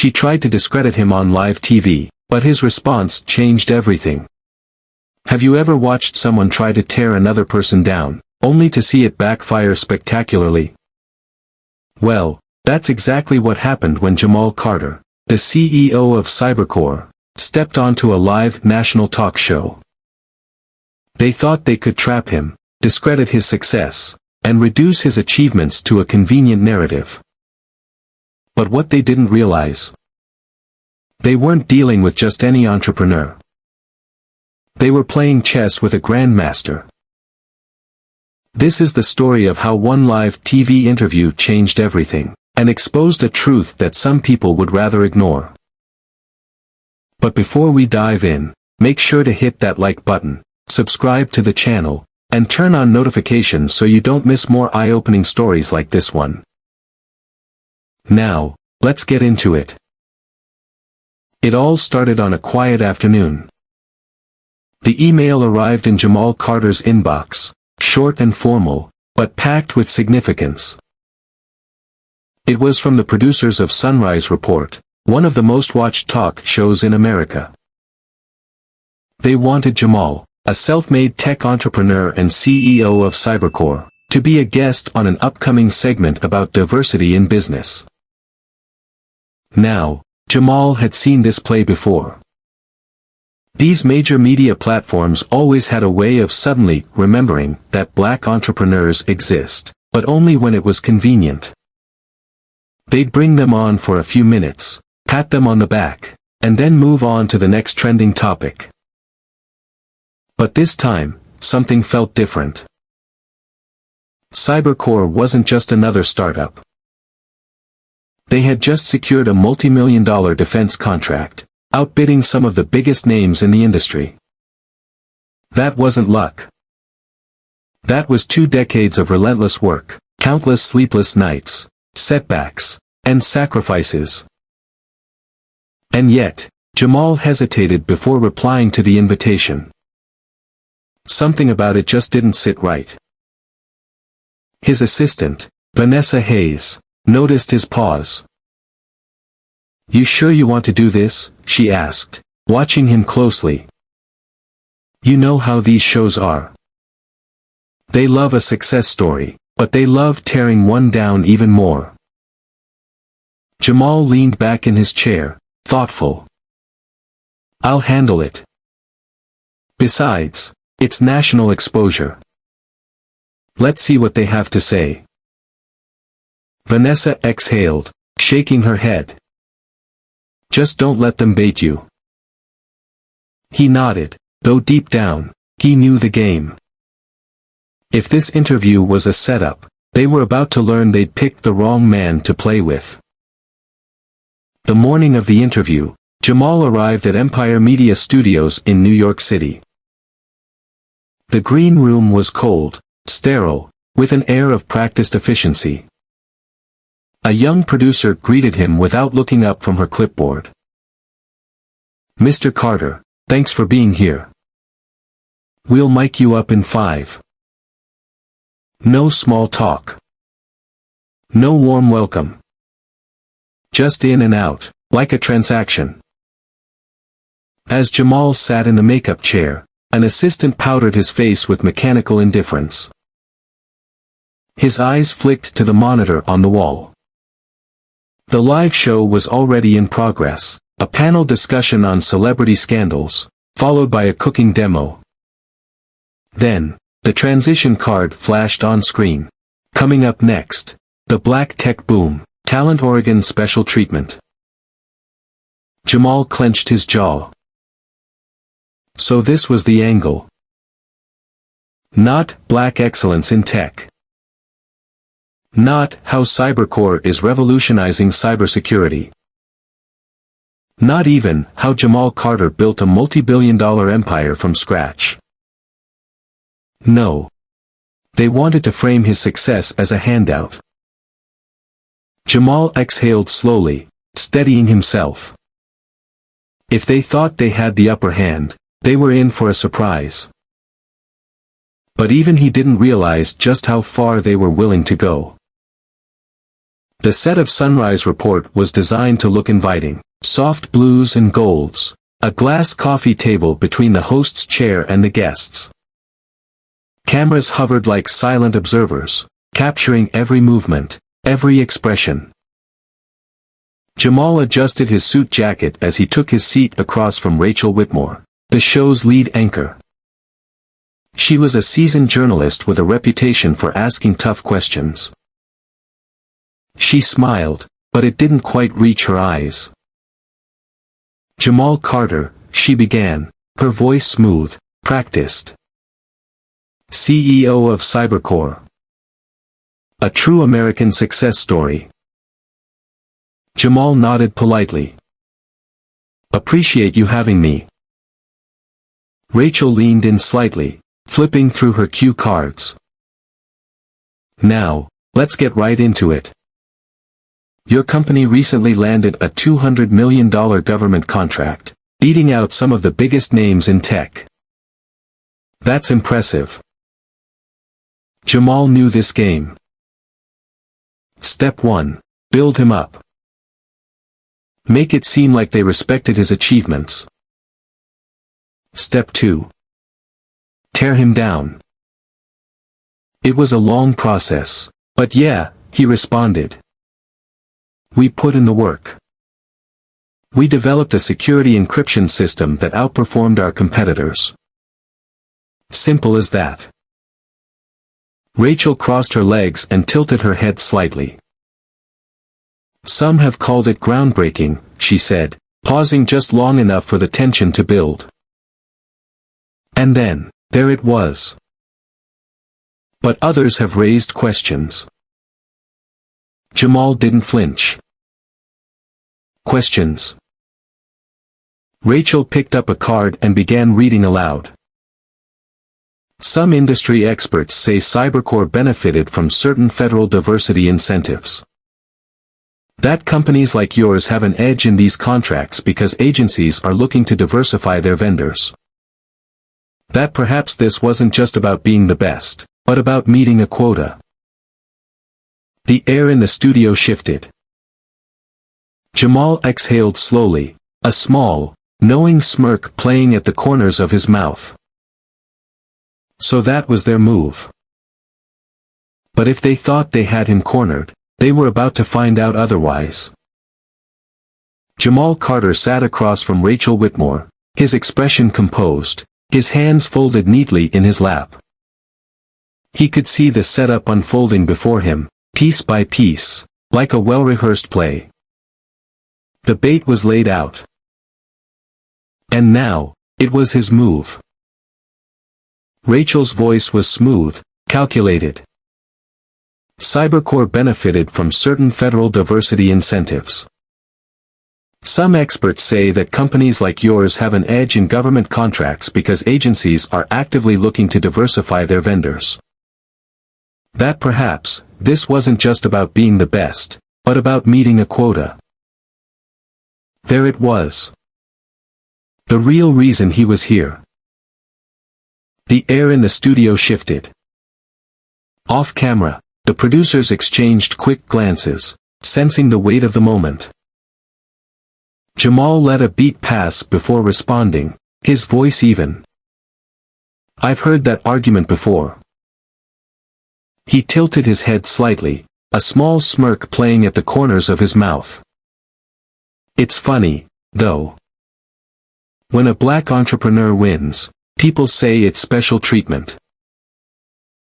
She tried to discredit him on live TV, but his response changed everything. Have you ever watched someone try to tear another person down, only to see it backfire spectacularly? Well, that's exactly what happened when Jamal Carter, the CEO of Cybercore, stepped onto a live national talk show. They thought they could trap him, discredit his success, and reduce his achievements to a convenient narrative. But what they didn't realize, they weren't dealing with just any entrepreneur. They were playing chess with a grandmaster. This is the story of how one live TV interview changed everything, and exposed a truth that some people would rather ignore. But before we dive in, make sure to hit that like button, subscribe to the channel, and turn on notifications so you don't miss more eye-opening stories like this one. Now, let's get into it. It all started on a quiet afternoon. The email arrived in Jamal Carter's inbox, short and formal, but packed with significance. It was from the producers of Sunrise Report, one of the most watched talk shows in America. They wanted Jamal, a self-made tech entrepreneur and CEO of Cybercore, to be a guest on an upcoming segment about diversity in business. Now, Jamal had seen this play before. These major media platforms always had a way of suddenly remembering that black entrepreneurs exist, but only when it was convenient. They'd bring them on for a few minutes, pat them on the back, and then move on to the next trending topic. But this time, something felt different. Cybercore wasn't just another startup. They had just secured a multi-million-dollar defense contract, outbidding some of the biggest names in the industry. That wasn't luck. That was 2 decades of relentless work, countless sleepless nights, setbacks, and sacrifices. And yet, Jamal hesitated before replying to the invitation. Something about it just didn't sit right. His assistant, Vanessa Hayes, noticed his pause. "You sure you want to do this?" she asked, watching him closely. "You know how these shows are. They love a success story, but they love tearing one down even more." Jamal leaned back in his chair, thoughtful. "I'll handle it. Besides, it's national exposure. Let's see what they have to say." Vanessa exhaled, shaking her head. "Just don't let them bait you." He nodded, though deep down, he knew the game. If this interview was a setup, they were about to learn they'd picked the wrong man to play with. The morning of the interview, Jamal arrived at Empire Media Studios in New York City. The green room was cold, sterile, with an air of practiced efficiency. A young producer greeted him without looking up from her clipboard. "Mr. Carter, thanks for being here. We'll mic you up in 5. No small talk. No warm welcome. Just in and out, like a transaction." As Jamal sat in the makeup chair, an assistant powdered his face with mechanical indifference. His eyes flicked to the monitor on the wall. The live show was already in progress, a panel discussion on celebrity scandals, followed by a cooking demo. Then, the transition card flashed on screen. Coming up next, the Black Tech Boom, Talent Oregon Special Treatment. Jamal clenched his jaw. So this was the angle. Not Black excellence in tech. Not how Cybercore is revolutionizing cybersecurity. Not even how Jamal Carter built a multi-billion-dollar empire from scratch. No. They wanted to frame his success as a handout. Jamal exhaled slowly, steadying himself. If they thought they had the upper hand, they were in for a surprise. But even he didn't realize just how far they were willing to go. The set of Sunrise Report was designed to look inviting. Soft blues and golds. A glass coffee table between the host's chair and the guests. Cameras hovered like silent observers, capturing every movement, every expression. Jamal adjusted his suit jacket as he took his seat across from Rachel Whitmore, the show's lead anchor. She was a seasoned journalist with a reputation for asking tough questions. She smiled, but it didn't quite reach her eyes. Jamal Carter, she began, her voice smooth, practiced. CEO of Cybercore. A true American success story. Jamal nodded politely. Appreciate you having me. Rachel leaned in slightly, flipping through her cue cards. Now, let's get right into it. Your company recently landed a $200 million government contract, beating out some of the biggest names in tech. That's impressive. Jamal knew this game. Step 1. Build him up. Make it seem like they respected his achievements. Step 2. Tear him down. It was a long process, but yeah, he responded. We put in the work. We developed a security encryption system that outperformed our competitors. Simple as that. Rachel crossed her legs and tilted her head slightly. Some have called it groundbreaking, she said, pausing just long enough for the tension to build. And then, there it was. But others have raised questions. Jamal didn't flinch. Questions. Rachel picked up a card and began reading aloud. Some industry experts say Cybercore benefited from certain federal diversity incentives. That companies like yours have an edge in these contracts because agencies are looking to diversify their vendors. That perhaps this wasn't just about being the best, but about meeting a quota. The air in the studio shifted. Jamal exhaled slowly, a small, knowing smirk playing at the corners of his mouth. So that was their move. But if they thought they had him cornered, they were about to find out otherwise. Jamal Carter sat across from Rachel Whitmore, his expression composed, his hands folded neatly in his lap. He could see the setup unfolding before him, piece by piece, like a well-rehearsed play. The bait was laid out. And now, it was his move. Rachel's voice was smooth, calculated. Cybercore benefited from certain federal diversity incentives. Some experts say that companies like yours have an edge in government contracts because agencies are actively looking to diversify their vendors. That perhaps, this wasn't just about being the best, but about meeting a quota. There it was. The real reason he was here. The air in the studio shifted. Off camera, the producers exchanged quick glances, sensing the weight of the moment. Jamal let a beat pass before responding, his voice even. I've heard that argument before. He tilted his head slightly, a small smirk playing at the corners of his mouth. It's funny, though. When a black entrepreneur wins, people say it's special treatment.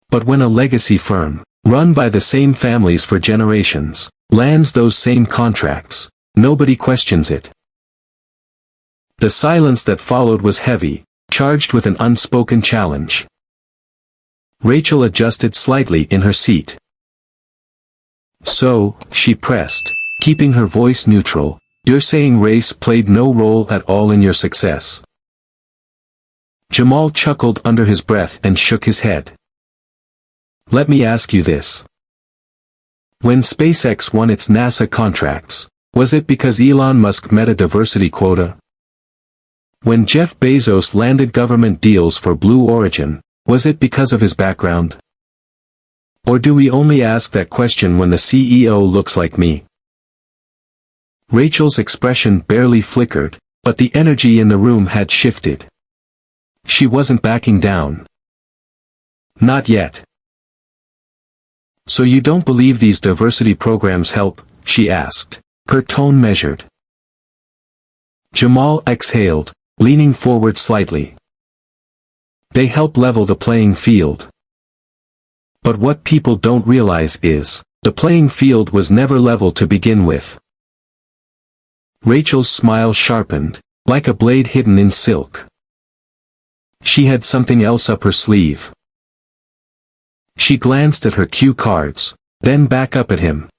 But when a legacy firm, run by the same families for generations, lands those same contracts, nobody questions it. The silence that followed was heavy, charged with an unspoken challenge. Rachel adjusted slightly in her seat. So, she pressed, keeping her voice neutral, you're saying race played no role at all in your success? Jamal chuckled under his breath and shook his head. Let me ask you this. When SpaceX won its NASA contracts, was it because Elon Musk met a diversity quota? When Jeff Bezos landed government deals for Blue Origin, was it because of his background? Or do we only ask that question when the CEO looks like me? Rachel's expression barely flickered, but the energy in the room had shifted. She wasn't backing down. Not yet. So you don't believe these diversity programs help? She asked, her tone measured. Jamal exhaled, leaning forward slightly. They help level the playing field. But what people don't realize is, the playing field was never level to begin with. Rachel's smile sharpened, like a blade hidden in silk. She had something else up her sleeve. She glanced at her cue cards, then back up at him.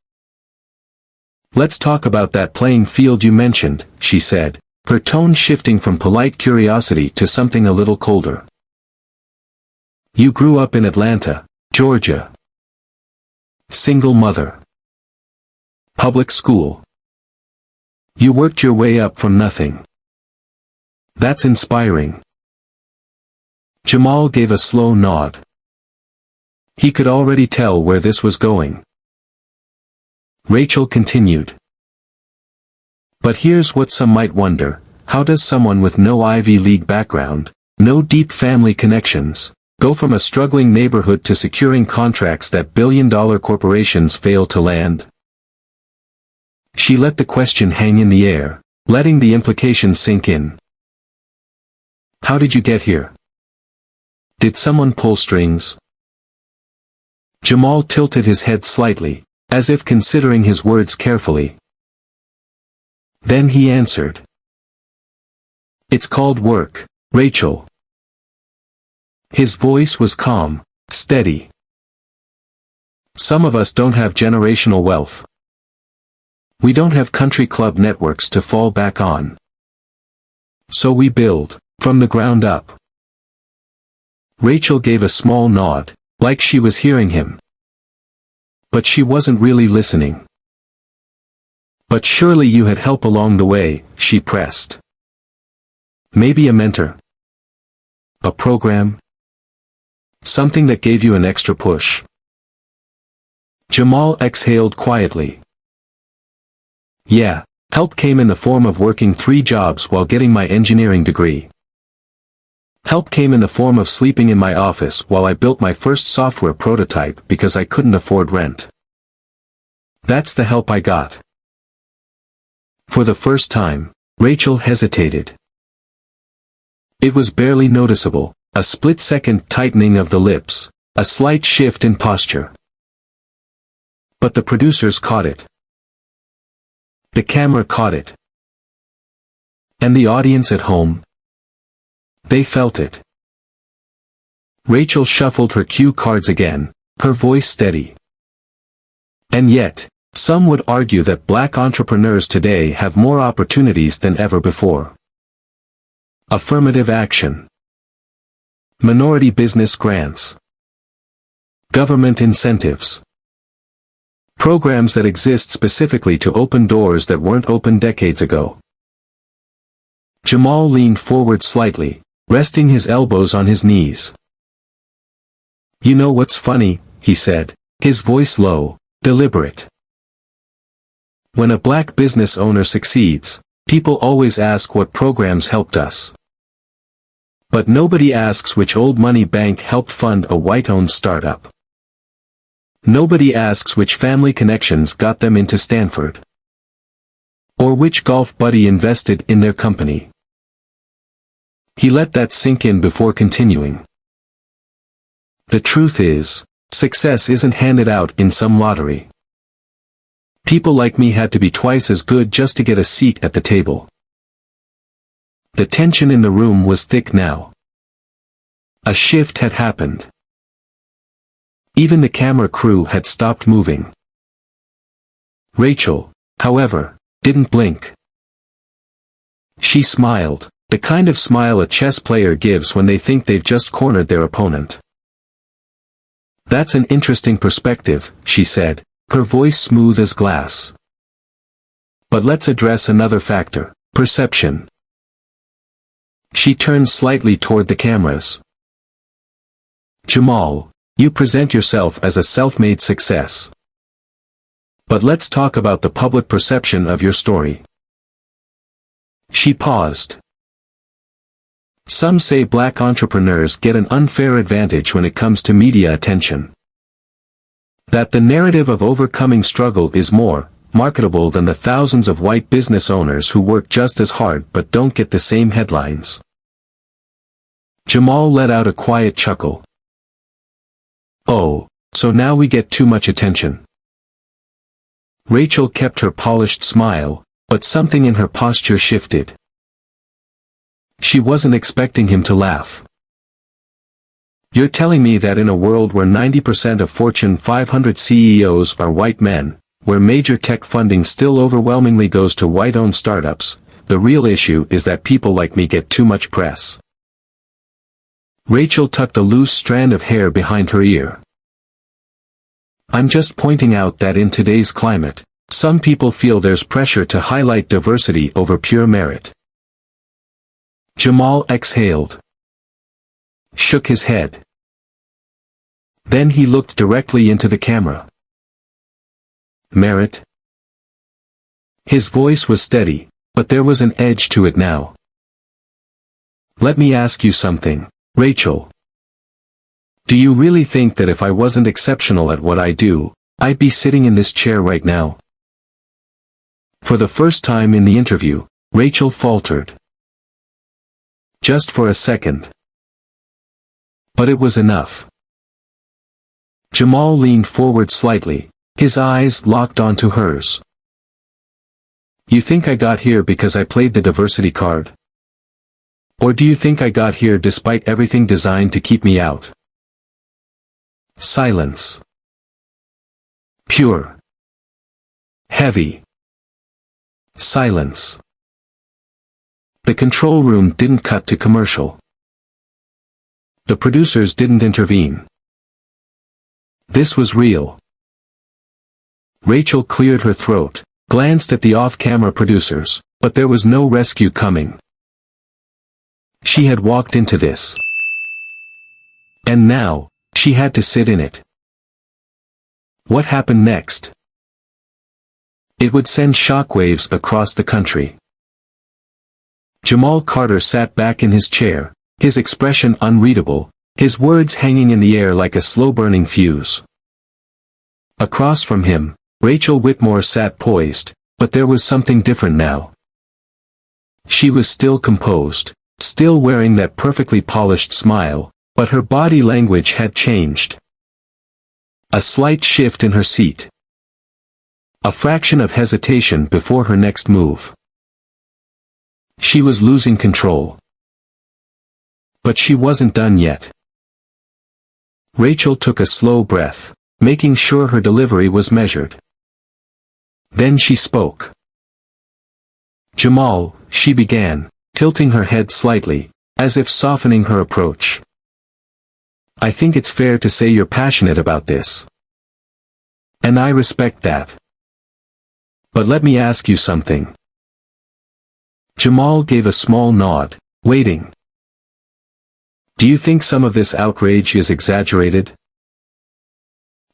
Let's talk about that playing field you mentioned, she said, her tone shifting from polite curiosity to something a little colder. You grew up in Atlanta, Georgia. Single mother. Public school. You worked your way up from nothing. That's inspiring. Jamal gave a slow nod. He could already tell where this was going. Rachel continued. But here's what some might wonder, how does someone with no Ivy League background, no deep family connections, go from a struggling neighborhood to securing contracts that billion-dollar corporations fail to land? She let the question hang in the air, letting the implications sink in. How did you get here? Did someone pull strings? Jamal tilted his head slightly, as if considering his words carefully. Then he answered. It's called work, Rachel. His voice was calm, steady. Some of us don't have generational wealth. We don't have country club networks to fall back on. So we build, from the ground up. Rachel gave a small nod, like she was hearing him. But she wasn't really listening. But surely you had help along the way, she pressed. Maybe a mentor? A program? Something that gave you an extra push? Jamal exhaled quietly. Yeah, help came in the form of working 3 jobs while getting my engineering degree. Help came in the form of sleeping in my office while I built my first software prototype because I couldn't afford rent. That's the help I got. For the first time, Rachel hesitated. It was barely noticeable, a split-second tightening of the lips, a slight shift in posture. But the producers caught it. The camera caught it. And the audience at home? They felt it. Rachel shuffled her cue cards again, her voice steady. And yet, some would argue that black entrepreneurs today have more opportunities than ever before. Affirmative action. Minority business grants. Government incentives. Programs that exist specifically to open doors that weren't open decades ago. Jamal leaned forward slightly, resting his elbows on his knees. You know what's funny, he said, his voice low, deliberate. When a black business owner succeeds, people always ask what programs helped us. But nobody asks which old money bank helped fund a white-owned startup. Nobody asks which family connections got them into Stanford. Or which golf buddy invested in their company. He let that sink in before continuing. The truth is, success isn't handed out in some lottery. People like me had to be twice as good just to get a seat at the table. The tension in the room was thick now. A shift had happened. Even the camera crew had stopped moving. Rachel, however, didn't blink. She smiled, the kind of smile a chess player gives when they think they've just cornered their opponent. That's an interesting perspective, she said, her voice smooth as glass. But let's address another factor, perception. She turned slightly toward the cameras. Jamal, You present yourself as a self-made success. But let's talk about the public perception of your story. She paused. Some say black entrepreneurs get an unfair advantage when it comes to media attention. That the narrative of overcoming struggle is more marketable than the thousands of white business owners who work just as hard but don't get the same headlines. Jamal let out a quiet chuckle. Oh, so now we get too much attention. Rachel kept her polished smile, but something in her posture shifted. She wasn't expecting him to laugh. You're telling me that in a world where 90% of Fortune 500 CEOs are white men, where major tech funding still overwhelmingly goes to white-owned startups, the real issue is that people like me get too much press. Rachel tucked a loose strand of hair behind her ear. I'm just pointing out that in today's climate, some people feel there's pressure to highlight diversity over pure merit. Jamal exhaled. Shook his head. Then he looked directly into the camera. Merit? His voice was steady, but there was an edge to it now. Let me ask you something, Rachel. Do you really think that if I wasn't exceptional at what I do, I'd be sitting in this chair right now? For the first time in the interview, Rachel faltered. Just for a second. But it was enough. Jamal leaned forward slightly, his eyes locked onto hers. You think I got here because I played the diversity card? Or do you think I got here despite everything designed to keep me out? Silence. Pure. Heavy. Silence. The control room didn't cut to commercial. The producers didn't intervene. This was real. Rachel cleared her throat, glanced at the off-camera producers, but there was no rescue coming. She had walked into this. And now, she had to sit in it. What happened next? It would send shockwaves across the country. Jamal Carter sat back in his chair, his expression unreadable, his words hanging in the air like a slow-burning fuse. Across from him, Rachel Whitmore sat poised, but there was something different now. She was still composed, still wearing that perfectly polished smile, but her body language had changed. A slight shift in her seat. A fraction of hesitation before her next move. She was losing control. But she wasn't done yet. Rachel took a slow breath, making sure her delivery was measured. Then she spoke. Jamal, she began, tilting her head slightly, as if softening her approach. I think it's fair to say you're passionate about this. And I respect that. But let me ask you something. Jamal gave a small nod, waiting. Do you think some of this outrage is exaggerated?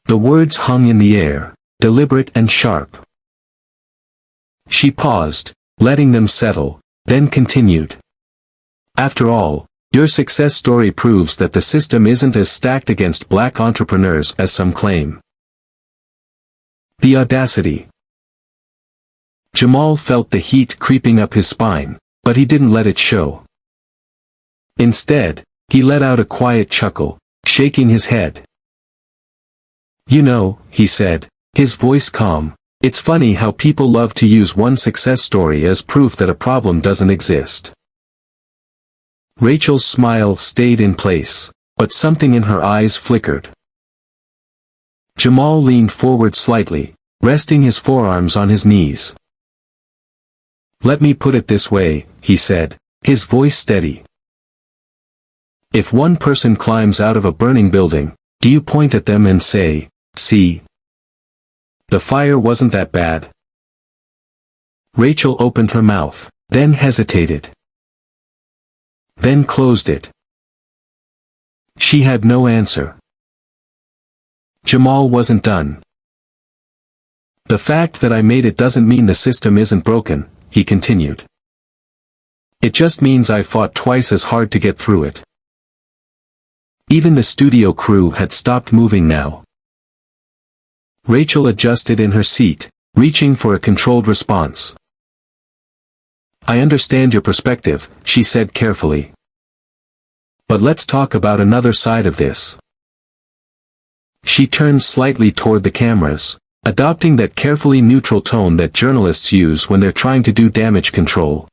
The words hung in the air, deliberate and sharp. She paused, letting them settle, then continued. After all, your success story proves that the system isn't as stacked against black entrepreneurs as some claim. The audacity. Jamal felt the heat creeping up his spine, but he didn't let it show. Instead, he let out a quiet chuckle, shaking his head. You know, he said, his voice calm, it's funny how people love to use one success story as proof that a problem doesn't exist. Rachel's smile stayed in place, but something in her eyes flickered. Jamal leaned forward slightly, resting his forearms on his knees. Let me put it this way, he said, his voice steady. If one person climbs out of a burning building, do you point at them and say, see? The fire wasn't that bad. Rachel opened her mouth, then hesitated. Then closed it. She had no answer. Jamal wasn't done. The fact that I made it doesn't mean the system isn't broken, he continued. It just means I fought twice as hard to get through it. Even the studio crew had stopped moving now. Rachel adjusted in her seat, reaching for a controlled response. I understand your perspective, she said carefully. But let's talk about another side of this. She turned slightly toward the cameras, adopting that carefully neutral tone that journalists use when they're trying to do damage control.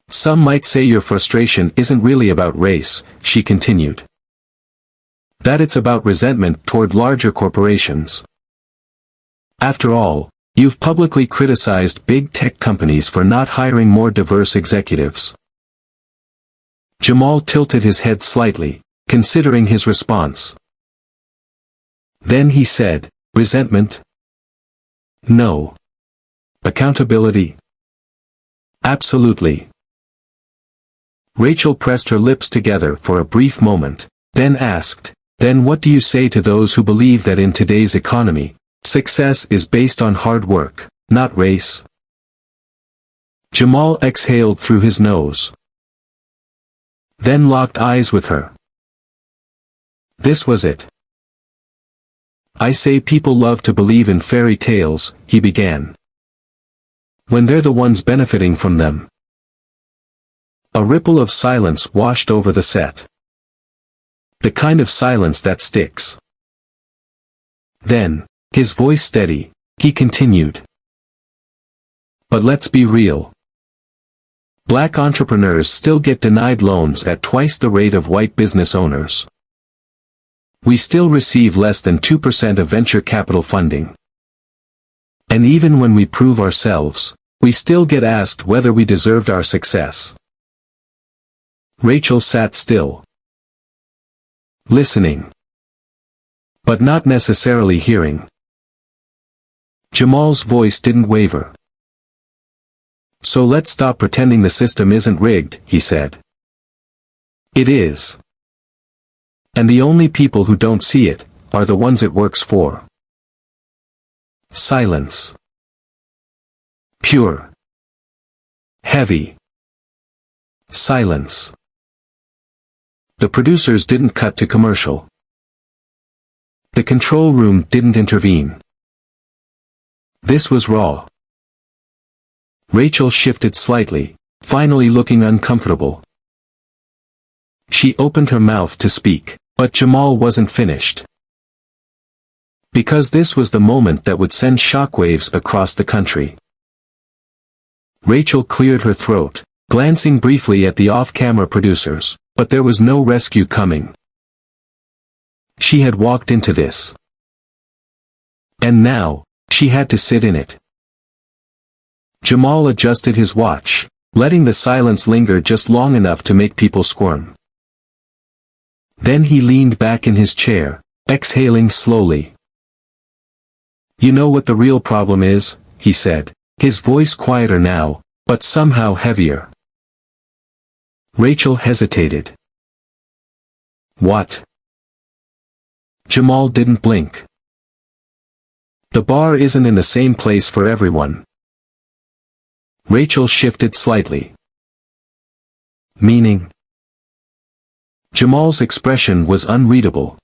Some might say your frustration isn't really about race, she continued. That it's about resentment toward larger corporations. After all, you've publicly criticized big tech companies for not hiring more diverse executives. Jamal tilted his head slightly, considering his response. Then he said, resentment? No. Accountability? Absolutely. Rachel pressed her lips together for a brief moment, then asked, then what do you say to those who believe that in today's economy, success is based on hard work, not race? Jamal exhaled through his nose. Then locked eyes with her. This was it. I say people love to believe in fairy tales, he began. When they're the ones benefiting from them. A ripple of silence washed over the set. The kind of silence that sticks. Then, his voice steady, he continued. But let's be real. Black entrepreneurs still get denied loans at twice the rate of white business owners. We still receive less than 2% of venture capital funding. And even when we prove ourselves, we still get asked whether we deserved our success. Rachel sat still. Listening. But not necessarily hearing. Jamal's voice didn't waver. So let's stop pretending the system isn't rigged, he said. It is. And the only people who don't see it, are the ones it works for. Silence. Pure. Heavy. Silence. The producers didn't cut to commercial. The control room didn't intervene. This was raw. Rachel shifted slightly, finally looking uncomfortable. She opened her mouth to speak, but Jamal wasn't finished. Because this was the moment that would send shockwaves across the country. Rachel cleared her throat, glancing briefly at the off-camera producers, but there was no rescue coming. She had walked into this. And now, she had to sit in it. Jamal adjusted his watch, letting the silence linger just long enough to make people squirm. Then he leaned back in his chair, exhaling slowly. You know what the real problem is, he said, his voice quieter now, but somehow heavier. Rachel hesitated. What? Jamal didn't blink. The bar isn't in the same place for everyone. Rachel shifted slightly. Meaning? Jamal's expression was unreadable.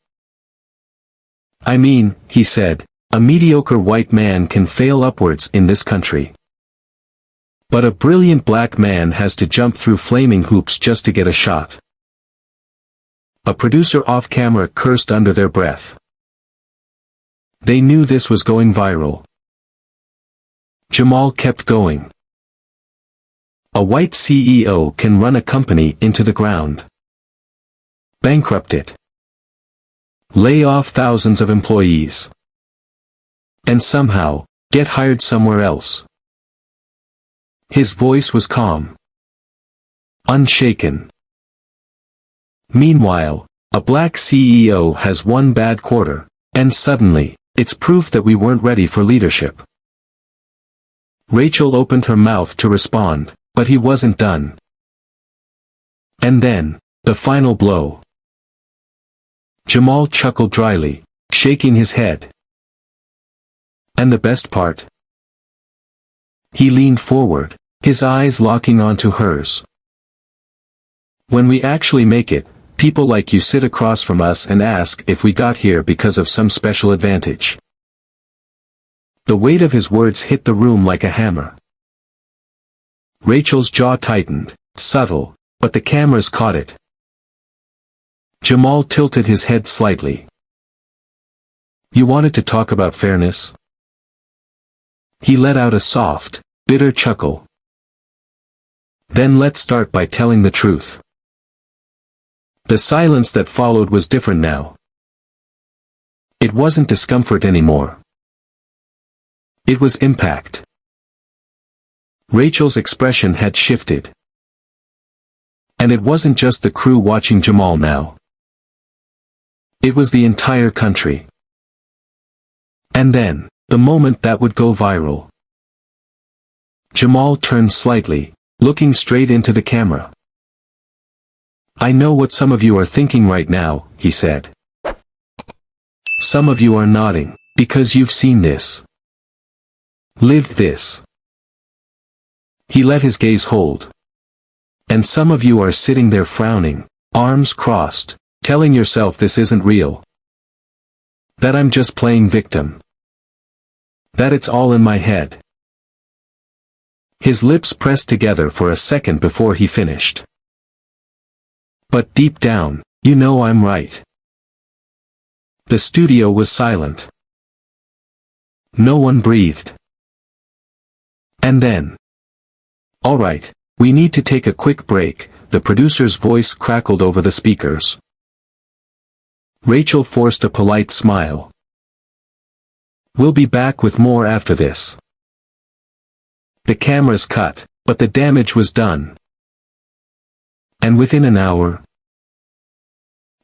I mean, he said, a mediocre white man can fail upwards in this country. But a brilliant black man has to jump through flaming hoops just to get a shot. A producer off-camera cursed under their breath. They knew this was going viral. Jamal kept going. A white CEO can run a company into the ground. Bankrupt it. Lay off thousands of employees. And somehow, get hired somewhere else. His voice was calm. Unshaken. Meanwhile, a black CEO has one bad quarter, and suddenly, it's proof that we weren't ready for leadership. Rachel opened her mouth to respond, but he wasn't done. And then, the final blow. Jamal chuckled dryly, shaking his head. And the best part? He leaned forward, his eyes locking onto hers. When we actually make it, people like you sit across from us and ask if we got here because of some special advantage. The weight of his words hit the room like a hammer. Rachel's jaw tightened, subtle, but the cameras caught it. Jamal tilted his head slightly. You wanted to talk about fairness? He let out a soft, bitter chuckle. Then let's start by telling the truth. The silence that followed was different now. It wasn't discomfort anymore. It was impact. Rachel's expression had shifted. And it wasn't just the crew watching Jamal now. It was the entire country. And then, the moment that would go viral. Jamal turned slightly, looking straight into the camera. I know what some of you are thinking right now, he said. Some of you are nodding, because you've seen this. Lived this. He let his gaze hold. And some of you are sitting there frowning, arms crossed, telling yourself this isn't real. That I'm just playing victim. That it's all in my head. His lips pressed together for a second before he finished. But deep down, you know I'm right. The studio was silent. No one breathed. And then. All right, we need to take a quick break, the producer's voice crackled over the speakers. Rachel forced a polite smile. We'll be back with more after this. The cameras cut, but the damage was done. And within an hour,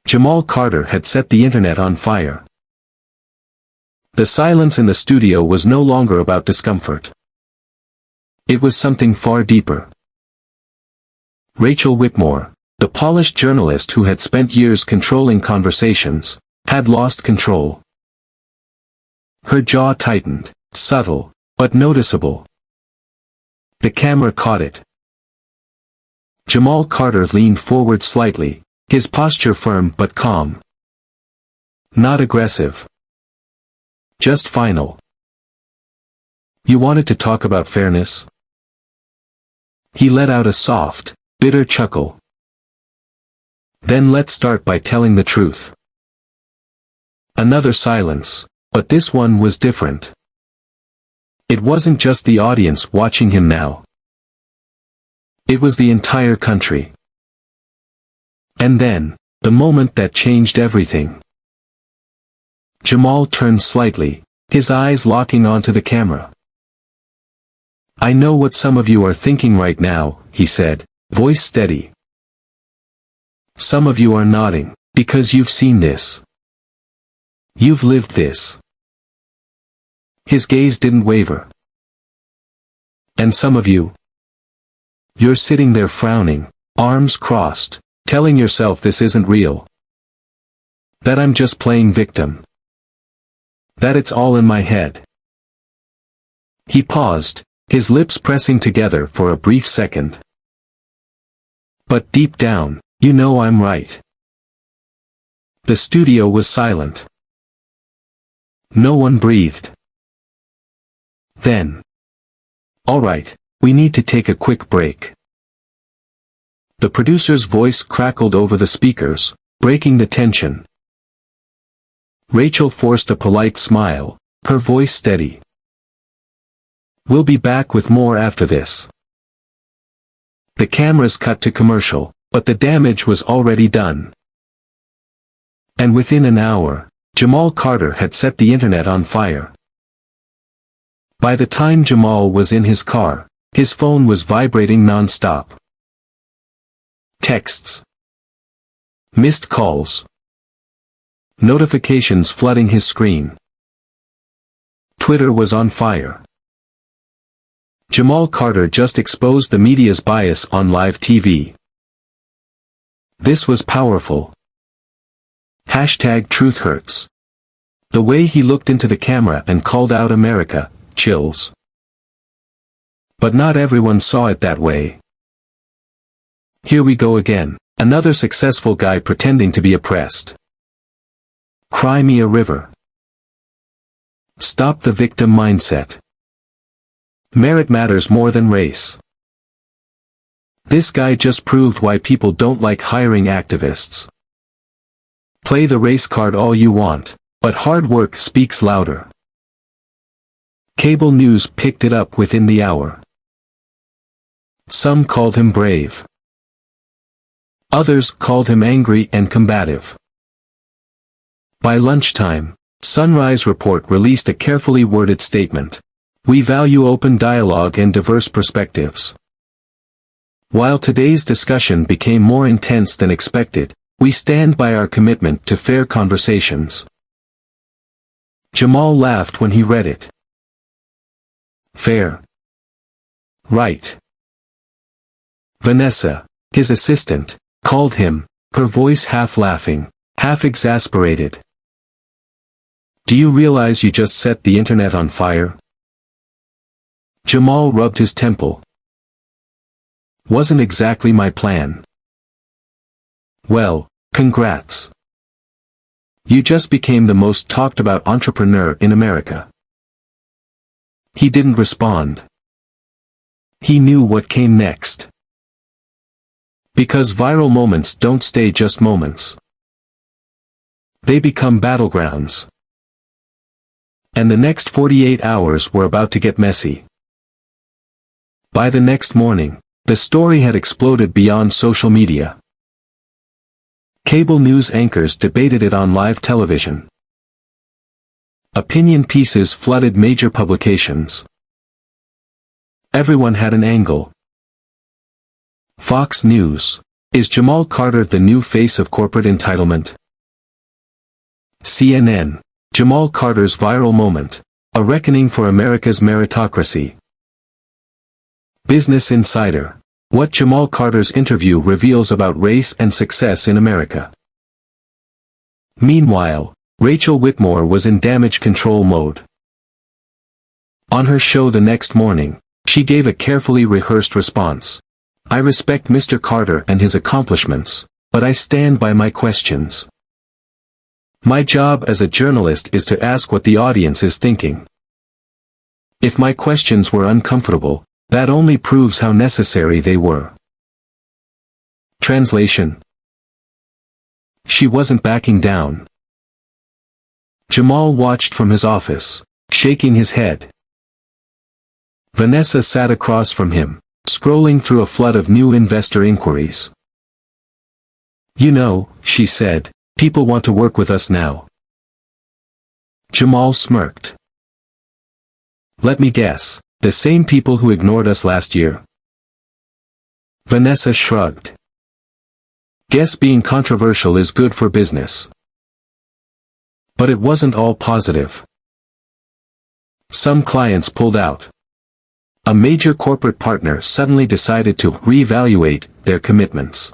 Jamal Carter had set the internet on fire. The silence in the studio was no longer about discomfort. It was something far deeper. Rachel Whitmore, the polished journalist who had spent years controlling conversations, had lost control. Her jaw tightened, subtle, but noticeable. The camera caught it. Jamal Carter leaned forward slightly, his posture firm but calm. Not aggressive. Just final. You wanted to talk about fairness? He let out a soft, bitter chuckle. Then let's start by telling the truth. Another silence, but this one was different. It wasn't just the audience watching him now. It was the entire country. And then, the moment that changed everything. Jamal turned slightly, his eyes locking onto the camera. I know what some of you are thinking right now, he said, voice steady. Some of you are nodding, because you've seen this. You've lived this. His gaze didn't waver. And some of you? You're sitting there frowning, arms crossed, telling yourself this isn't real. That I'm just playing victim. That it's all in my head. He paused, his lips pressing together for a brief second. But deep down, you know I'm right. The studio was silent. No one breathed. Then. All right, we need to take a quick break. The producer's voice crackled over the speakers, breaking the tension. Rachel forced a polite smile, her voice steady. We'll be back with more after this. The cameras cut to commercial, but the damage was already done. And within an hour, Jamal Carter had set the internet on fire. By the time Jamal was in his car, his phone was vibrating non-stop. Texts. Missed calls. Notifications flooding his screen. Twitter was on fire. Jamal Carter just exposed the media's bias on live TV. This was powerful. #TruthHurts. The way he looked into the camera and called out America, chills. But not everyone saw it that way. Here we go again, another successful guy pretending to be oppressed. Cry me a river. Stop the victim mindset. Merit matters more than race. This guy just proved why people don't like hiring activists. Play the race card all you want, but hard work speaks louder. Cable news picked it up within the hour. Some called him brave. Others called him angry and combative. By lunchtime, Sunrise Report released a carefully worded statement. We value open dialogue and diverse perspectives. While today's discussion became more intense than expected, we stand by our commitment to fair conversations. Jamal laughed when he read it. Fair. Right. Vanessa, his assistant, called him, her voice half laughing, half exasperated. Do you realize you just set the internet on fire? Jamal rubbed his temple. Wasn't exactly my plan. Well, congrats. You just became the most talked about entrepreneur in America. He didn't respond. He knew what came next. Because viral moments don't stay just moments. They become battlegrounds. And the next 48 hours were about to get messy. By the next morning, the story had exploded beyond social media. Cable news anchors debated it on live television. Opinion pieces flooded major publications. Everyone had an angle. Fox News. Is Jamal Carter the new face of corporate entitlement? CNN. Jamal Carter's viral moment. A reckoning for America's meritocracy. Business Insider. What Jamal Carter's interview reveals about race and success in America. Meanwhile, Rachel Whitmore was in damage control mode. On her show the next morning, she gave a carefully rehearsed response. I respect Mr. Carter and his accomplishments, but I stand by my questions. My job as a journalist is to ask what the audience is thinking. If my questions were uncomfortable, that only proves how necessary they were. Translation. She wasn't backing down. Jamal watched from his office, shaking his head. Vanessa sat across from him, scrolling through a flood of new investor inquiries. You know, she said, people want to work with us now. Jamal smirked. Let me guess, the same people who ignored us last year. Vanessa shrugged. Guess being controversial is good for business. But it wasn't all positive. Some clients pulled out. A major corporate partner suddenly decided to reevaluate their commitments.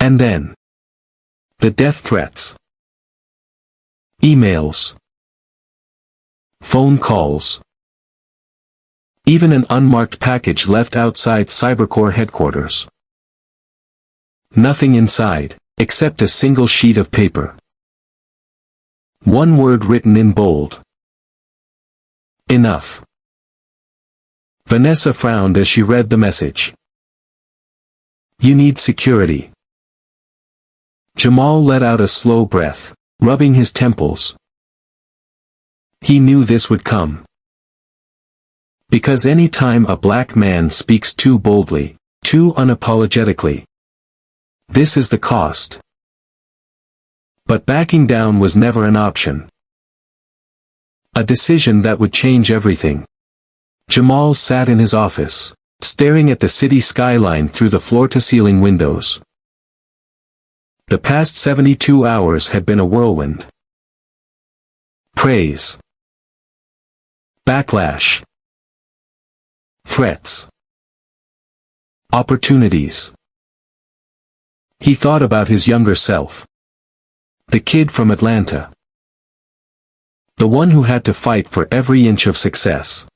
And then, the death threats. Emails. Phone calls. Even an unmarked package left outside Cybercore headquarters. Nothing inside, except a single sheet of paper. One word written in bold. Enough. Vanessa frowned as she read the message. You need security. Jamal let out a slow breath, rubbing his temples. He knew this would come. Because any time a black man speaks too boldly, too unapologetically, this is the cost. But backing down was never an option. A decision that would change everything. Jamal sat in his office, staring at the city skyline through the floor-to-ceiling windows. The past 72 hours had been a whirlwind. Praise. Backlash. Threats. Opportunities. He thought about his younger self. The kid from Atlanta. The one who had to fight for every inch of success.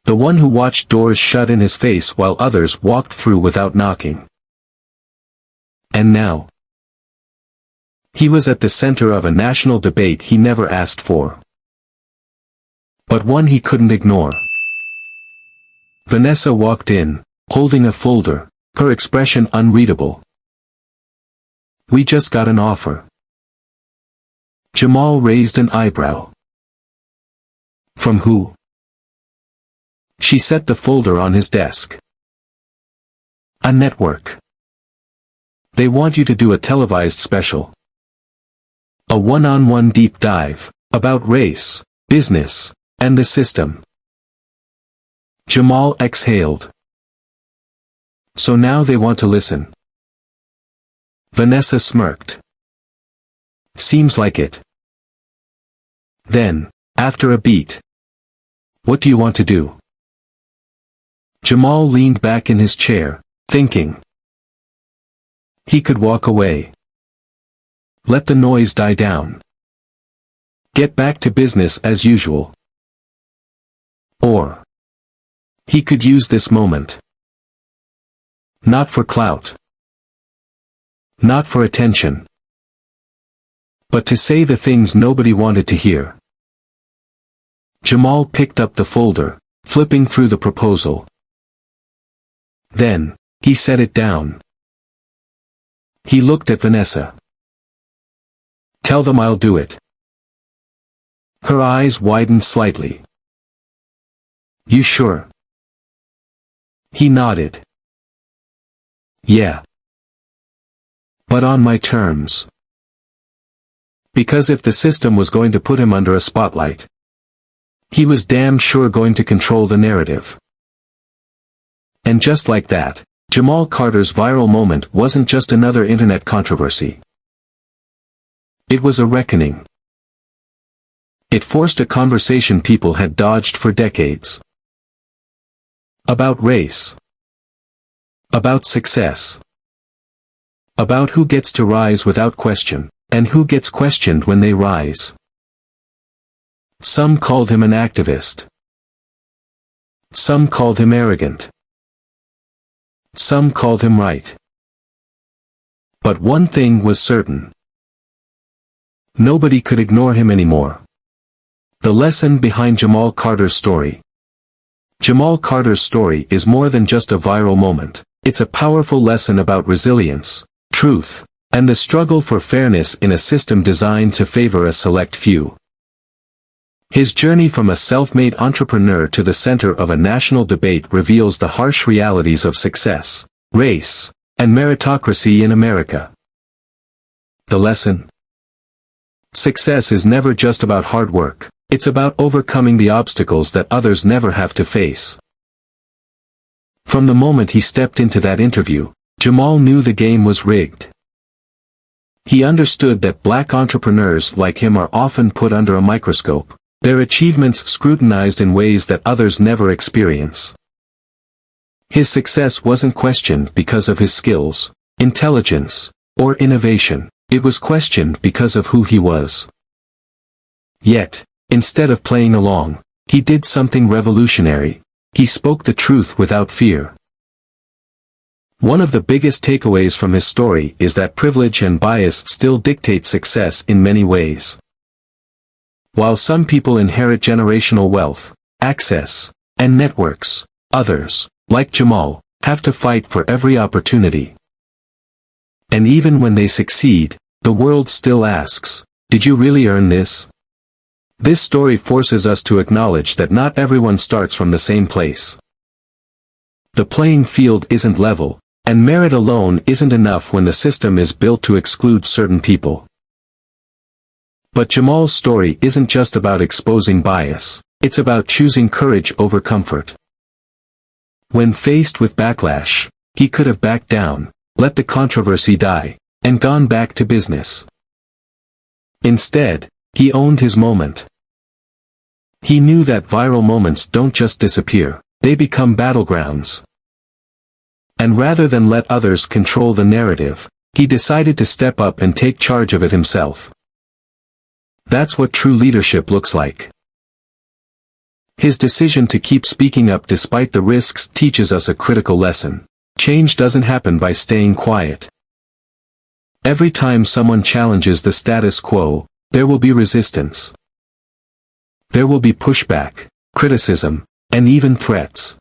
The one who watched doors shut in his face while others walked through without knocking. And now, he was at the center of a national debate he never asked for. But one he couldn't ignore. Vanessa walked in, holding a folder, her expression unreadable. "We just got an offer." Jamal raised an eyebrow. "From who?" She set the folder on his desk. "A network. They want you to do a televised special. A one-on-one deep dive, about race, business, and the system." Jamal exhaled. "So now they want to listen." Vanessa smirked. "Seems like it." Then, after a beat, "What do you want to do?" Jamal leaned back in his chair, thinking. He could walk away. Let the noise die down. Get back to business as usual. Or he could use this moment. Not for clout. Not for attention. But to say the things nobody wanted to hear. Jamal picked up the folder, flipping through the proposal. Then, he set it down. He looked at Vanessa. "Tell them I'll do it." Her eyes widened slightly. "You sure?" He nodded. "Yeah. But on my terms." Because if the system was going to put him under a spotlight, he was damn sure going to control the narrative. And just like that, Jamal Carter's viral moment wasn't just another internet controversy. It was a reckoning. It forced a conversation people had dodged for decades. About race. About success. About who gets to rise without question, and who gets questioned when they rise. Some called him an activist. Some called him arrogant. Some called him right. But one thing was certain. Nobody could ignore him anymore. The lesson behind Jamal Carter's story. Jamal Carter's story is more than just a viral moment. It's a powerful lesson about resilience, truth, and the struggle for fairness in a system designed to favor a select few. His journey from a self-made entrepreneur to the center of a national debate reveals the harsh realities of success, race, and meritocracy in America. The lesson? Success is never just about hard work, it's about overcoming the obstacles that others never have to face. From the moment he stepped into that interview, Jamal knew the game was rigged. He understood that black entrepreneurs like him are often put under a microscope, their achievements scrutinized in ways that others never experience. His success wasn't questioned because of his skills, intelligence, or innovation, it was questioned because of who he was. Yet, instead of playing along, he did something revolutionary. He spoke the truth without fear. One of the biggest takeaways from his story is that privilege and bias still dictate success in many ways. While some people inherit generational wealth, access, and networks, others, like Jamal, have to fight for every opportunity. And even when they succeed, the world still asks, "Did you really earn this?" This story forces us to acknowledge that not everyone starts from the same place. The playing field isn't level, and merit alone isn't enough when the system is built to exclude certain people. But Jamal's story isn't just about exposing bias, it's about choosing courage over comfort. When faced with backlash, he could have backed down, let the controversy die, and gone back to business. Instead, he owned his moment. He knew that viral moments don't just disappear, they become battlegrounds. And rather than let others control the narrative, he decided to step up and take charge of it himself. That's what true leadership looks like. His decision to keep speaking up despite the risks teaches us a critical lesson. Change doesn't happen by staying quiet. Every time someone challenges the status quo, there will be resistance. There will be pushback, criticism, and even threats.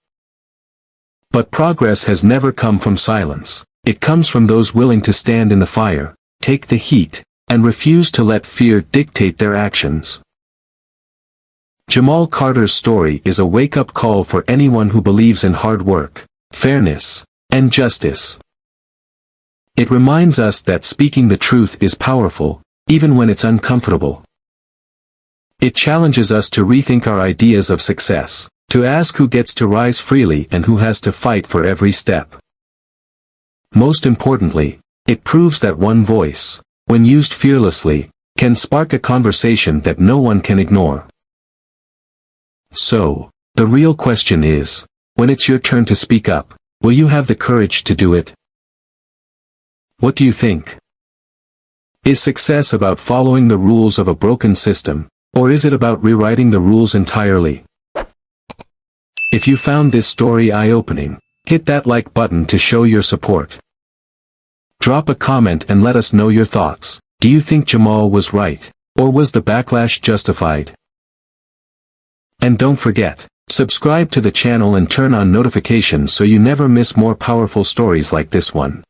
But progress has never come from silence. It comes from those willing to stand in the fire, take the heat, and refuse to let fear dictate their actions. Jamal Carter's story is a wake-up call for anyone who believes in hard work, fairness, and justice. It reminds us that speaking the truth is powerful, even when it's uncomfortable. It challenges us to rethink our ideas of success, to ask who gets to rise freely and who has to fight for every step. Most importantly, it proves that one voice, when used fearlessly, can spark a conversation that no one can ignore. So, the real question is, when it's your turn to speak up, will you have the courage to do it? What do you think? Is success about following the rules of a broken system, or is it about rewriting the rules entirely? If you found this story eye-opening, hit that like button to show your support. Drop a comment and let us know your thoughts. Do you think Jamal was right, or was the backlash justified? And don't forget, subscribe to the channel and turn on notifications so you never miss more powerful stories like this one.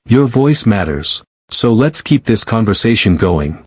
Your voice matters, so let's keep this conversation going.